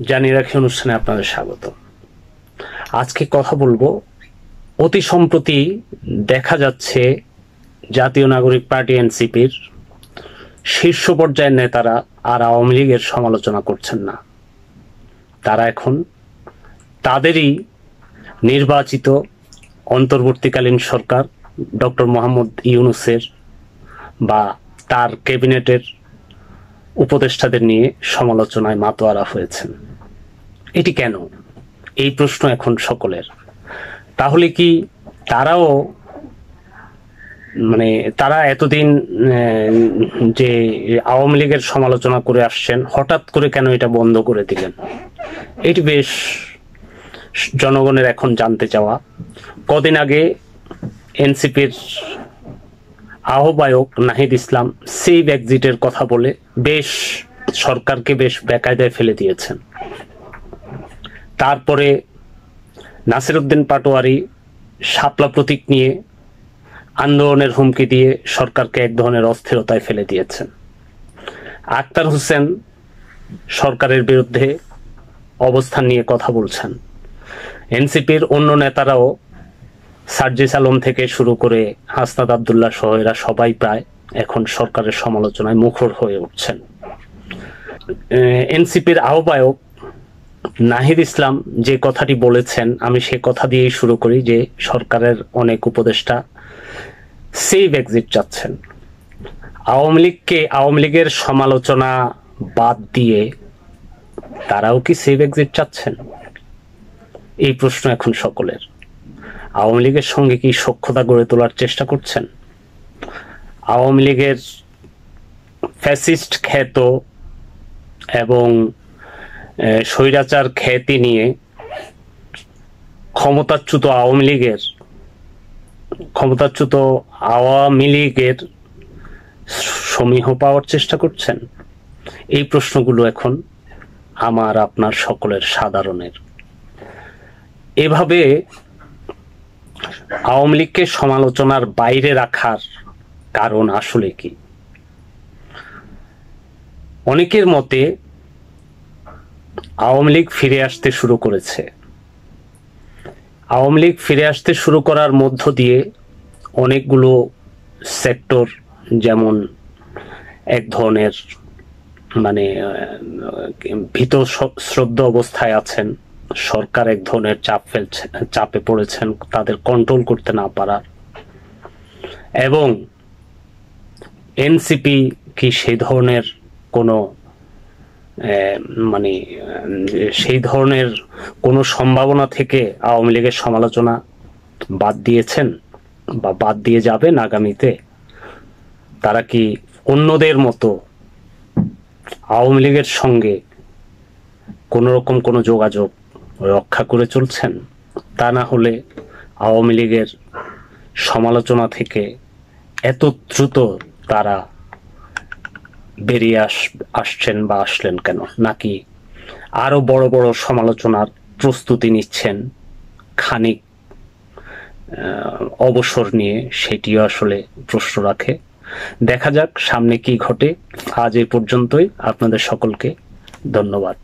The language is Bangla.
জানিয়ে রাখি অনুষ্ঠানে আপনাদের স্বাগত। আজকে কথা বলবো, অতি সম্প্রতি দেখা যাচ্ছে জাতীয় নাগরিক পার্টি এনসিপির শীর্ষ পর্যায়ের নেতারা আর আওয়ামী লীগের সমালোচনা করছেন না। তারা এখন তাদেরই নির্বাচিত অন্তর্বর্তীকালীন সরকার ডক্টর মোহাম্মদ ইউনূসের বা তার ক্যাবিনেটের উপদেষ্টাদের নিয়ে সমালোচনায় মাতোয়ারা হয়েছেন। এটি কেন? এই প্রশ্ন এখন সকলের। তাহলে কি তারাও তারা এতদিন যে আওয়ামী লীগের সমালোচনা করে আসছেন, হঠাৎ করে কেন এটা বন্ধ করে দিলেন? এটি বেশ জনগণের এখন জানতে চাওয়া। কদিন আগে এনসিপির আহ্বায়ক নাহিদ ইসলাম সেভ এক্সিটের কথা বলে বেশ সরকারকে বেশ বেকায়দায় ফেলে দিয়েছেন। তারপরে নাসির উদ্দিন পাটোয়ারি শাপলা প্রতীক নিয়ে আন্দোলনের হুমকি দিয়ে সরকারকে এক ধরনের অস্থিরতায় ফেলে দিয়েছেন। আক্তার হোসেন সরকারের বিরুদ্ধে অবস্থান নিয়ে কথা বলছেন। এনসিপির অন্য নেতারাও সার্জিস আলম থেকে শুরু করে হাসনাত আব্দুল্লাহ সহ এরা সবাই প্রায় এখন সরকারের সমালোচনায় মুখর হয়ে উঠছেন। এনসিপির আহ্বায়ক নাহিদ ইসলাম যে কথাটি বলেছেন, আমি সে কথা দিয়েই শুরু করি যে সরকারের অনেক উপদেষ্টা সেভ এক্সিট চাচ্ছেন। আওয়ামী লীগের সমালোচনা বাদ দিয়ে তারাও কি সেভ এক্সিট চাচ্ছেন? এই প্রশ্ন এখন সকলের। আওয়ামী লীগের সঙ্গে কি সখ্যতা গড়ে তোলার চেষ্টা করছেন? আওয়ামী লীগের ফ্যাসিস্ট খ্যাত এবং স্বৈরাচার খ্যাতি নিয়ে ক্ষমতাচ্যুত আওয়ামী লীগের সমীহ পাওয়ার চেষ্টা করছেন? এই প্রশ্নগুলো এখন আমার আপনার সকলের সাধারণের। এভাবে আওয়ামী লীগকে সমালোচনার বাইরে রাখার কারণ আসলে কি? অনেকের মতে আওয়ামী লীগ ফিরে আসতে শুরু করেছে। আওয়ামী লীগ ফিরে আসতে শুরু করার মধ্য দিয়ে অনেকগুলো সেক্টর, যেমন এক ধরনের ভীত শ্রদ্ধ অবস্থায় আছেন, সরকার এক ধরনের চাপে পড়েছেন তাদের কন্ট্রোল করতে না পারার, এবং এনসিপি কি সেই ধরনের কোনো সম্ভাবনা থেকে আওয়ামী লীগের সমালোচনা বাদ দিয়েছেন বা বাদ দিয়ে যাবেন আগামীতে? তারা কি অন্যদের মতো আওয়ামী লীগের সঙ্গে কোন রকম কোনো যোগাযোগ রক্ষা করে চলছেন? তা না হলে আওয়ামী লীগের সমালোচনা থেকে এত দ্রুত তারা বেরিয়ে আসছেন বা আসলেন কেন? নাকি আরো বড় বড় সমালোচনার প্রস্তুতি নিচ্ছেন খানিক অবসর নিয়ে? সেটিও আসলে প্রশ্ন রাখে। দেখা যাক সামনে কি ঘটে। আজ এই পর্যন্তই। আপনাদের সকলকে ধন্যবাদ।